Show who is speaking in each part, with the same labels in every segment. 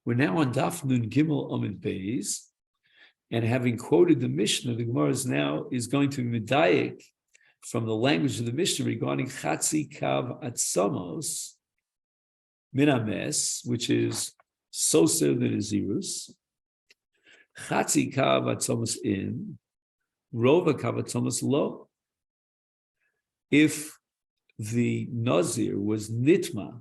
Speaker 1: We're now on Daf Nun Gimel Amid Beis, and having quoted the Mishnah, the Gemara is going to be medayek from the language of the Mishnah regarding Chatzi Kav Atzamos Minames, which is Soser the Nazirus. Chatzi Kav Atzamos in, Rova Kav Atzamos lo. If the Nazir was nitma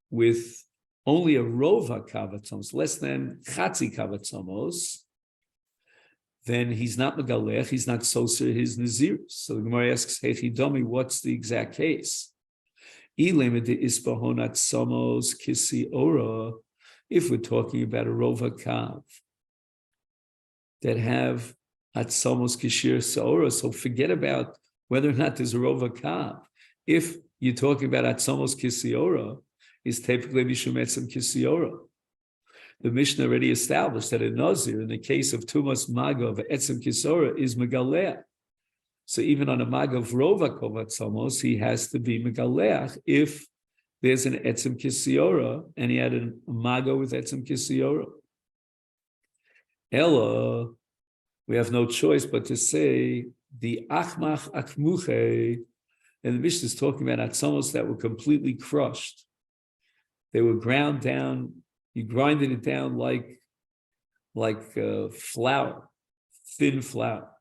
Speaker 1: with only a rova kavatzamos, less than chatzi kavatzamos, then he's not megalech, he's not soser his nazir. So the Gemara asks, hey Chidomi, what's the exact case? If we're talking about a rova kav that have atzamos kishir seora, so forget about whether or not there's a rova kav. If you're talking about atzamos kisiora, is typically mishum etzem kisiora. The Mishnah already established that a Nazir, in the case of Tumas Magav etzem kisora, is megaleach. So even on a Magav rova kovatzamos, he has to be megaleach if there's an etzem kisiora and he had a Magav with etzem kisiora. Ella, we have no choice but to say the achmach akmuche, and the Mishnah is talking about atzamos that were completely crushed. They were ground down. You grinded it down like flour, thin flour,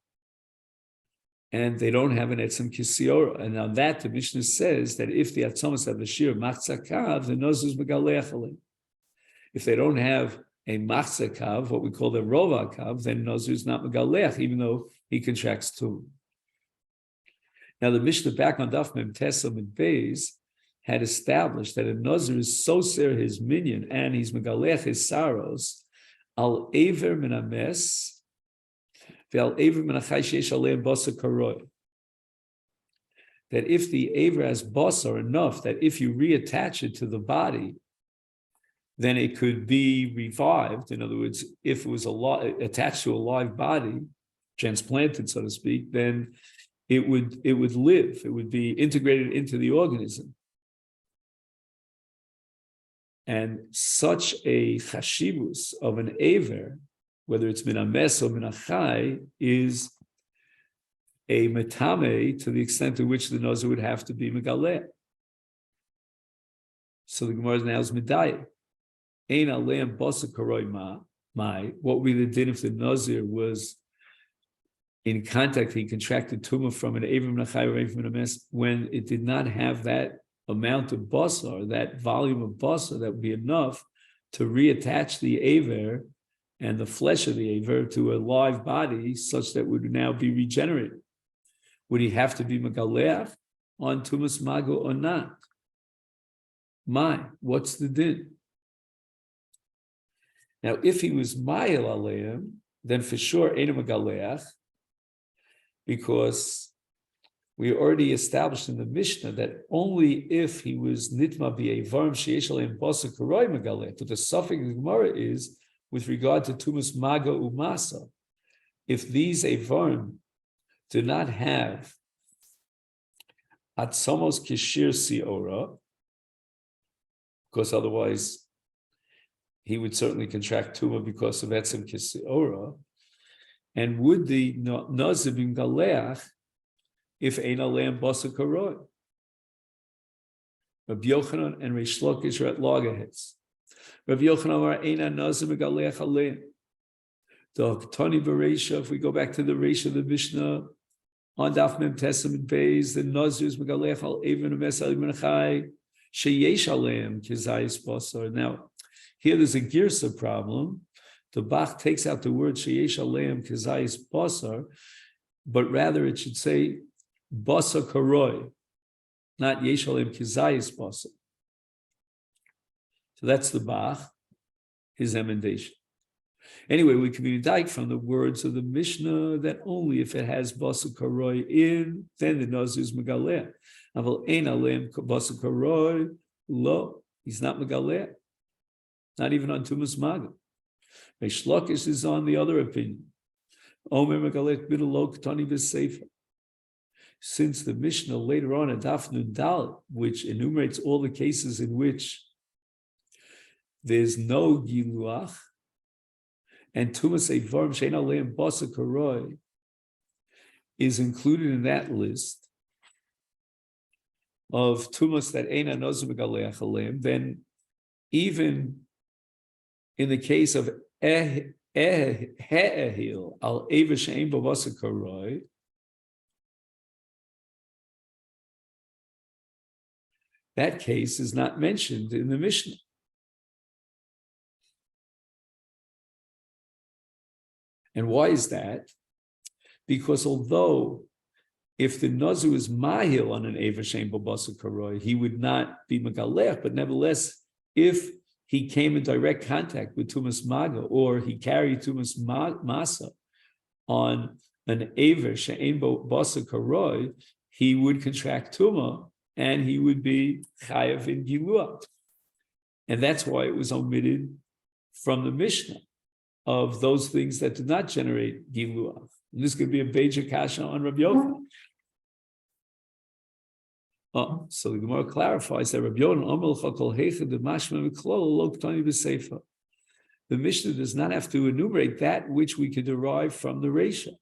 Speaker 1: and they don't have an etzem kisiora. And on that, the Mishnah says that if the atzamos have the shir machzakav, the nazir is megaleach alim. If they don't have a machzakav, what we call the rova kav, then nazir is not megaleach, even though he contracts tum. Now the Mishnah back on Daf Mem Tesam and Beis had established that a Nazir is soser his minion and he's megalech his saros al aver min ames ve'al aver min achai sheish aleim basa karoi. That if the aver has basa enough that if you reattach it to the body, then it could be revived. In other words, if it was attached to a live body, transplanted, so to speak, then it would live. It would be integrated into the organism. And such a chashivus of an aver, whether it's min ames or min achai, is a metame to the extent to which the nazir would have to be megaleh. So the Gemara now is medayeh. Ein aleim basa karoi mai. What would be the din if the nazir was in contact, he contracted tumah from an aver min achai or aver min ames when it did not have that amount of basar, that volume of basar that would be enough to reattach the aver and the flesh of the aver to a live body such that would now be regenerated. Would he have to be megaleach on tumas mago or not? What's the din? Now, if he was mayel aleim, then for sure ain't a megaleach, because we already established in the Mishnah that only if he was nitma b'evarm sheyesh aleim basa karoi megaleh. But the suffix of the Gemara is with regard to tumas maga umasa. If these evarm do not have atzamos kishir siora, because otherwise he would certainly contract tumah because of etzem kisiora, and would the nazir be megaleach if ein aleim basa karoi? Rabbi Yochanan and Reish Lakish are at loggerheads. Rabbi Yochanan are eina nazir megaleach aleim. The Tani Bereisha, if we go back to the Reisha of the Mishnah, on Daf Mem Tesam and Beis, the nazir is megaleach al even ames al menachai sheyesh aleim kizayis basar. Now, here there's a girsa problem. The Bach takes out the word sheyesh aleim kizayis basar, but rather it should say basa karoi, not yeshalim kizayis basa. So that's the Bach, his emendation. Anyway, we can be medayek from the words of the Mishnah that only if it has basa karoi in, then the nazir is megaleh. Aval ein aleim basa karoi lo, he's not megaleh, not even on tumas maga. Reish Lakish is on the other opinion. Omer megaleh b'du lo k'tani b'sefer. Since the Mishnah later on at Daf Nun Dal, which enumerates all the cases in which there's no giluach, and tumas eivarim she'ein aleim basa karoi is included in that list of tumas that eina nozim megaleach aleim, then even in the case of he'ehil al eva she'ein bo basa karoi, that case is not mentioned in the Mishnah. And why is that? Because although if the Nazir is mahil on an Eva Shem Babasa Karoi, he would not be Megalech, but nevertheless, if he came in direct contact with Tumas Maga, or he carried Tumas Masa on an Eva Shem Babasa Karoi, he would contract Tuma and he would be Chayav in Giluah. And that's why it was omitted from the Mishnah of those things that do not generate Giluah. And this could be a Beja Kasha on Rabbi Yochanan. So the Gemara clarifies that Rabbi Yochanan, the Mishnah does not have to enumerate that which we could derive from the Reisha.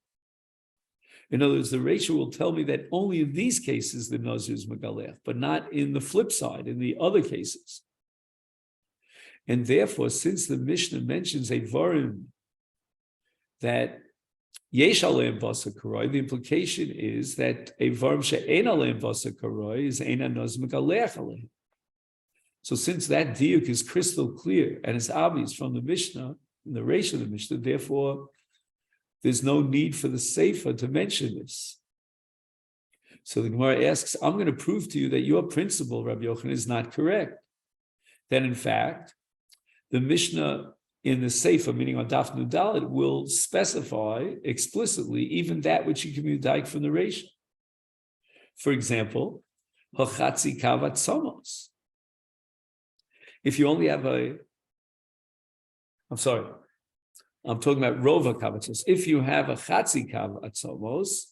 Speaker 1: In other words, the Reisha will tell me that only in these cases the Nazir is Megalech, but not in the flip side, in the other cases. And therefore, since the Mishnah mentions a varim that yesh aleim vasa karoi, the implication is that a varim she'ein aleim vasa karoi is eina noz megalech aleim. So since that diuk is crystal clear and it's obvious from the Mishnah, the Reish of the Mishnah, therefore there's no need for the Sefer to mention this. So the Gemara asks, I'm going to prove to you that your principle, Rabbi Yochanan, is not correct. Then in fact, the Mishnah in the Sefer, meaning on Daf Nudalit, will specify explicitly even that which you can be dike from the Reish. For example, Hachatzi Kavat Somos. If you only have I'm talking about Rova Kavatzos. If you have a Chatzi Kavat Somos,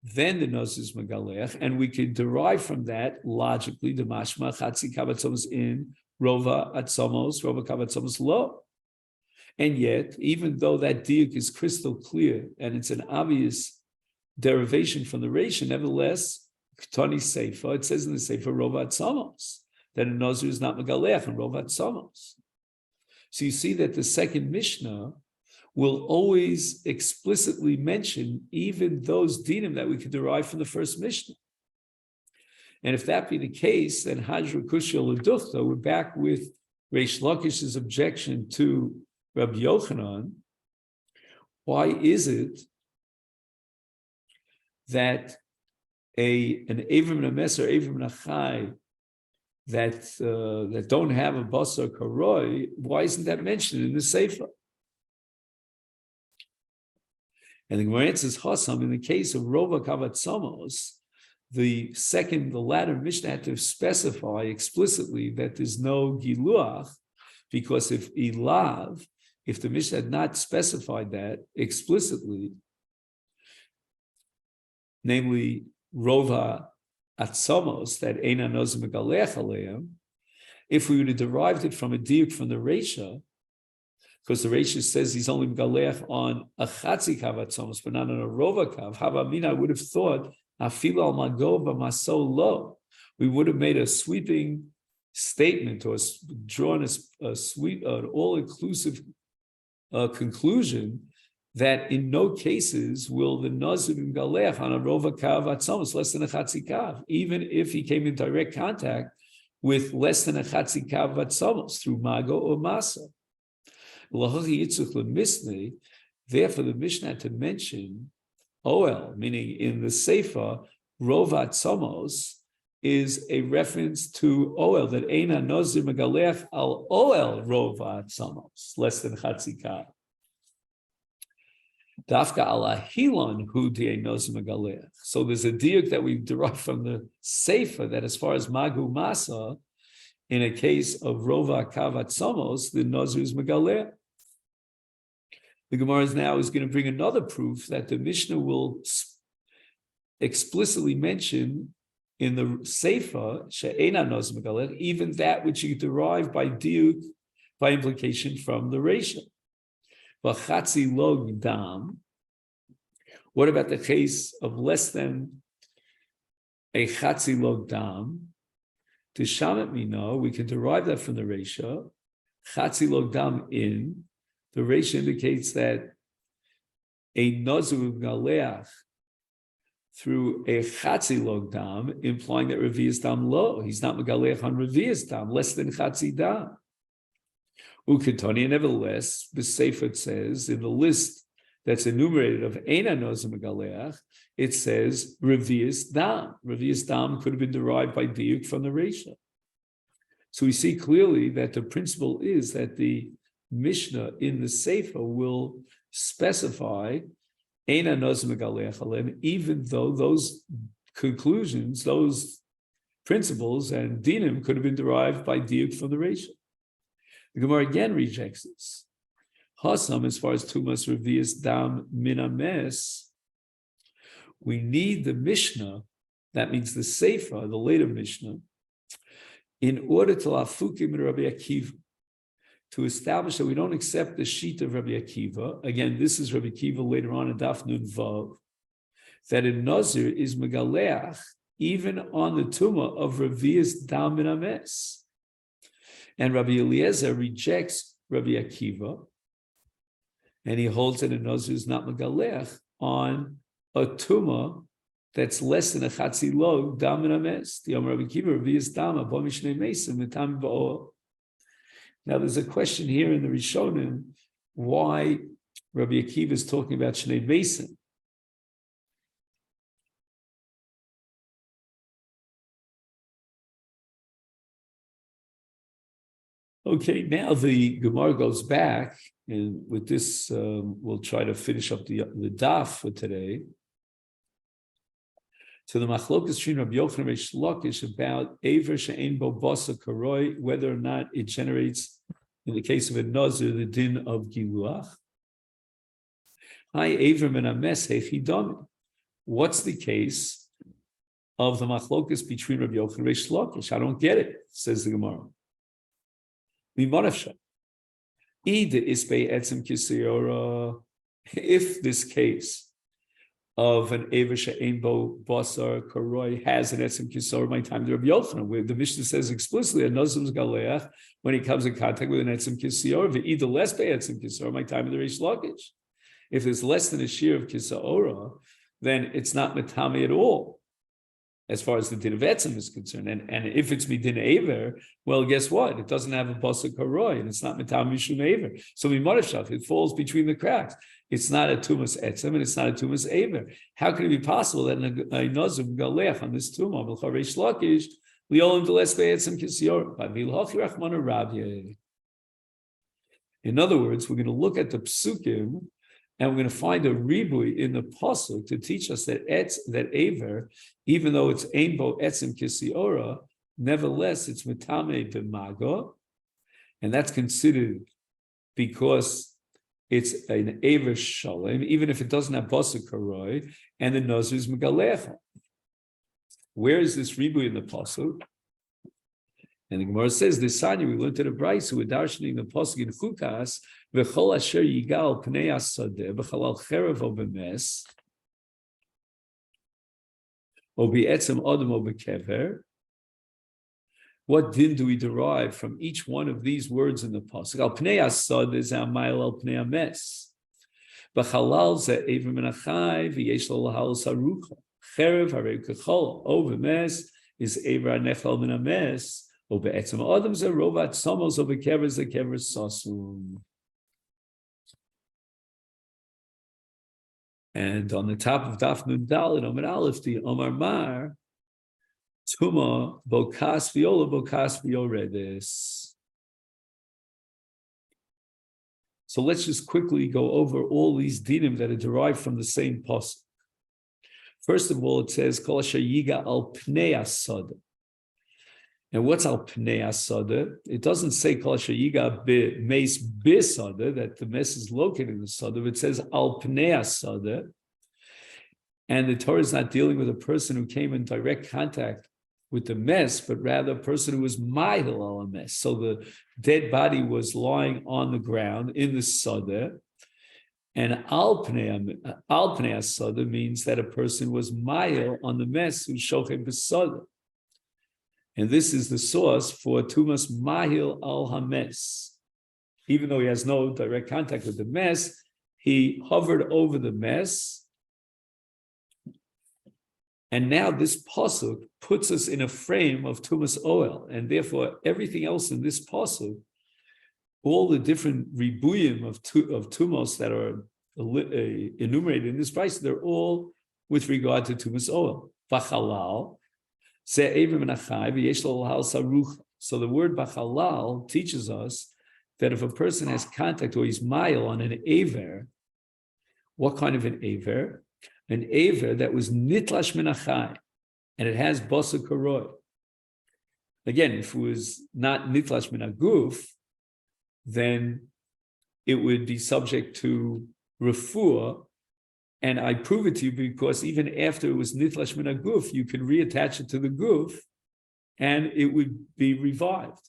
Speaker 1: then the Nazir is Megalech, and we can derive from that logically the Mashma Chatzi Kavat Somos in Rova Atzomos, Rova Kavatzomos Lo. And yet, even though that diuk is crystal clear and it's an obvious derivation from the Reish, nevertheless, Ktani Sefer, it says in the Sefer Rova Atzomos that a Nazir is not Megalech and Rova Atzomos. So you see that the second Mishnah will always explicitly mention even those dinim that we could derive from the first Mishnah. And if that be the case, then Hajra Kushya L'Duchta, we're back with Reish Lakish's objection to Rabbi Yochanan. Why is it that an Avim and a Meser, Avim and a Chai, that don't have a Basar Karoi, why isn't that mentioned in the Sefer? And the Gemara answers Hassam, in the case of Rova Kavat Somos, the latter Mishnah had to specify explicitly that there's no Giluach, because if the Mishnah had not specified that explicitly, namely Rova Atzomos, that Eina Noz Megalech Aleim, if we would have derived it from a diuk from the Reisha, because the Reisha says he's only Megalech on a Chatzi Kav Atzomos, but not on a Rova Kav, Havamina, I would have thought, Afil al Magova Maso Lo, we would have made a sweeping statement or drawn an all-inclusive conclusion that in no cases will the Nazir be Megalech on a Rova Kav Atzomos less than a Chatzi Kav, even if he came in direct contact with less than a Chatzi Kav Atzomos through Mago or Masa. Therefore, the Mishnah had to mention Oel, meaning in the Sefer, Rova Atzomos is a reference to Oel, that Eina Nazir Megalech al Oel Rova Atzomos, less than Chatzi Kav. Dafka ala Hilon hu di'e Nazir Megalech. So there's a diuk that we derive from the Sefer that as far as Magu Masa, in a case of Rova Kav Atzomos, the Nazir is Megalech. The Gemara is going to bring another proof that the Mishnah will explicitly mention in the Sefer, She'ena Noz Megalech, even that which you derive by diuk by implication from the Reisha. V'chatzi log dam. What about the case of less than a chatzi log dam? To shamet mino, we can derive that from the Reisha. Chatzi log dam in. The Reisha indicates that a Nazir galeach through a chatzi log dam, implying that revius dam lo. He's not megaleach on revius dam, less than chatzi dam. Uketoni, nevertheless, the Sefer says in the list that's enumerated of Eina Nazir megaleach, it says revius dam. Revius dam could have been derived by diuk from the Reisha. So we see clearly that the principle is that the Mishnah in the Sefer will specify Eina Nazir megaleach alem, even though those conclusions, those principles and dinim could have been derived by diuk from the Reisha. The Gemara again rejects this. Hasam, as far as tumas revius dam minames, we need the Mishnah, that means the Sefer, the later Mishnah, in order to lafukim Rabbi Akiva, to establish that we don't accept the sheet of Rabbi Akiva. Again, this is Rabbi Akiva later on in Daf Nun Vav, that a Nazir is megaleach even on the tumah of revius dam minames. And Rabbi Eliezer rejects Rabbi Akiva, and he holds that a Nazir is not megaleach on a tumah that's less than a chatzi log dam minames. The Yom Rabbi Akiva revius dam abo mishnei mesim mitam ba'or. Now, there's a question here in the Rishonim why Rabbi Akiva is talking about Shnei Mesim. Okay, now the Gemara goes back, and with this, we'll try to finish up the daf for today. To the machlokas between Rabbi Yochanan and Reish Lakish about Aver she'ein bo basa karoi, whether or not it generates, in the case of a Nazir, the din of Giluach. Hi, Aver menames hechidami. What's the case of the machlokas between Rabbi Yochanan and Reish Lakish? I don't get it, says the Gemara. If this case of an Ever she'ein bo basar karoi has an etzem kisor, my time to Rabbi Yochanan, where the Mishnah says explicitly a Nazir galeach when he comes in contact with an etzem kisor, either less by etzem kisor, my time to the Reish Lakish. If it's less than a shear of kisora, then it's not metame at all, as far as the din of etzem is concerned. And if it's midin aver, well, guess what? It doesn't have a basar karoi, and it's not metam mishum aver. So mimarashach, it falls between the cracks. It's not a tumas etzem, and it's not a tumas aver. How can it be possible that a nazir galech on this tumah b'char Reish Lakish liolim deles be'etzem kisior b'vilhochi rachmana rabye? In other words, we're going to look at the psukim, and we're going to find a ribui in the pasuk to teach us that aver, even though it's ein bo etzem kisiora, nevertheless it's metame b'mago, and that's considered because it's an aver shalom, even if it doesn't have basar karoi, and the nazir is megalecha. Where is this ribui in the pasuk? And the Gemara says, "This Sanya we learned to the Bryce who were darshaning the pasuk in Chukas, v'chol asher yigal pnei asadeh b'chalal cherev o b'mes o b'etzem adam o b'kever." What din do we derive from each one of these words in the pasuk? Al pnei asadeh is amayil al pnei ames. B'chalal ze ever menachai v'yesh lo lahal sarucha. Cherev harei kechol o b'mes is ever anechal min ames. And on the top of Daf Nun Daled Omar Aleph, the Omar Mar Tuma Bokas Vioredes. So let's just quickly go over all these dinim that are derived from the same pasuk. First of all, it says Kol Asher Yiga Al Pnei Asada. And what's al pnei asada? It doesn't say kol asher yiga meis bisada, that the mess is located in the sada, but it says al pnei asada. And the Torah is not dealing with a person who came in direct contact with the mess, but rather a person who was mahil al a mess. So the dead body was lying on the ground in the sadeh, and al pnei sadeh means that a person was mahil on the mess who's shochem b'sadeh. And this is the source for tumas mahil al hames. Even though he has no direct contact with the mess, he hovered over the mess. And now this pasuk puts us in a frame of tumas oel, and therefore everything else in this pasuk, all the different ribuyim of tumos that are enumerated in this price, they're all with regard to tumas oel. V'chalal. So the word bachalal teaches us that if a person has contact or he's mile on an aver, what kind of an aver? An aver that was nitlash min achai, and it has basa karoi. Again, if it was not nitlash min aguf, then it would be subject to refuah. And I prove it to you because even after it was nitlash min aguf, you can reattach it to the guf, and it would be revived.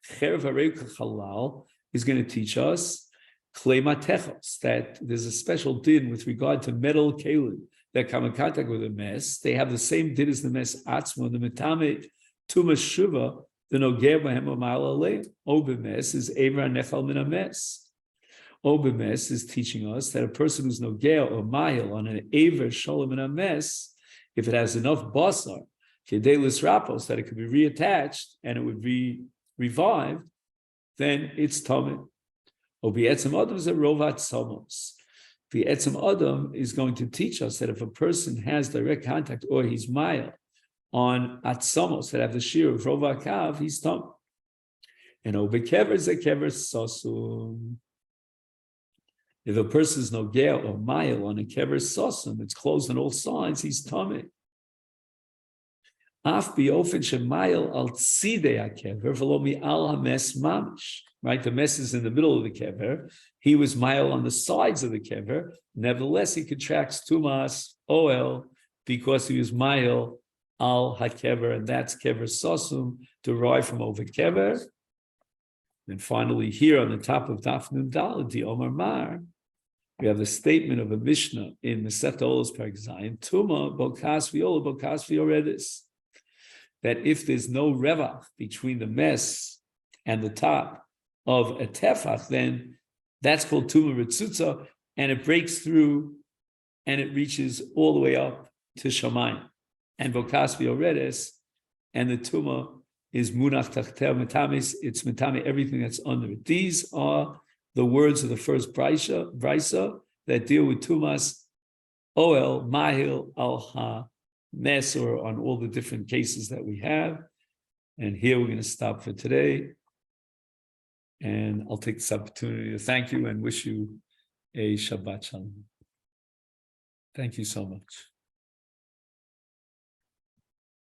Speaker 1: Cherev harei halal is going to teach us klematechos, that there's a special din with regard to metal kelim that come in contact with a mess. They have the same din as the mess atzmo, the metame tumas shuva, the noger b'hem u'mal aleim. Obemes is evra nechal min ames. Obemes is teaching us that a person who's nogea or mahil on an aver shalom and a mess, if it has enough basar, kedelis rapos, that it could be reattached and it would be revived, then it's tamid. Obe'etzem adam is a rovat samos. The etzem adam is going to teach us that if a person has direct contact or he's mahil on atzamos that have the shear of rovakav, he's tamid. And obekever is a kever sosum. If a person is nogea or mile on a kever sosum, it's closed on all sides, he's tamid. Af biofen shemayil al tzidei hakever v'lo mi al hames mamish. Right, the mess is in the middle of the kever. He was mile on the sides of the kever. Nevertheless, he contracts tumas oel because he was mile al hakever, and that's kever sosum derived from over kever. And finally, here on the top of Daf Nun Daled, the Omar Mar, we have the statement of a Mishnah in Masechet Olos Perek Zayin, Tuma bokas v'ola bokas v'yoredis, that if there's no revach between the mess and the top of a tefach, then that's called Tuma Ritzutza, and it breaks through and it reaches all the way up to Shamayim. And bokas v'yoredis, and the Tuma is munach tachtel metamis, it's metame everything that's under it. These are the words of the first brisa that deal with tumas oel mahil al ha mes, or on all the different cases that we have. And here we're going to stop for today, and I'll take this opportunity to thank you and wish you a Shabbat Shalom. Thank you so much.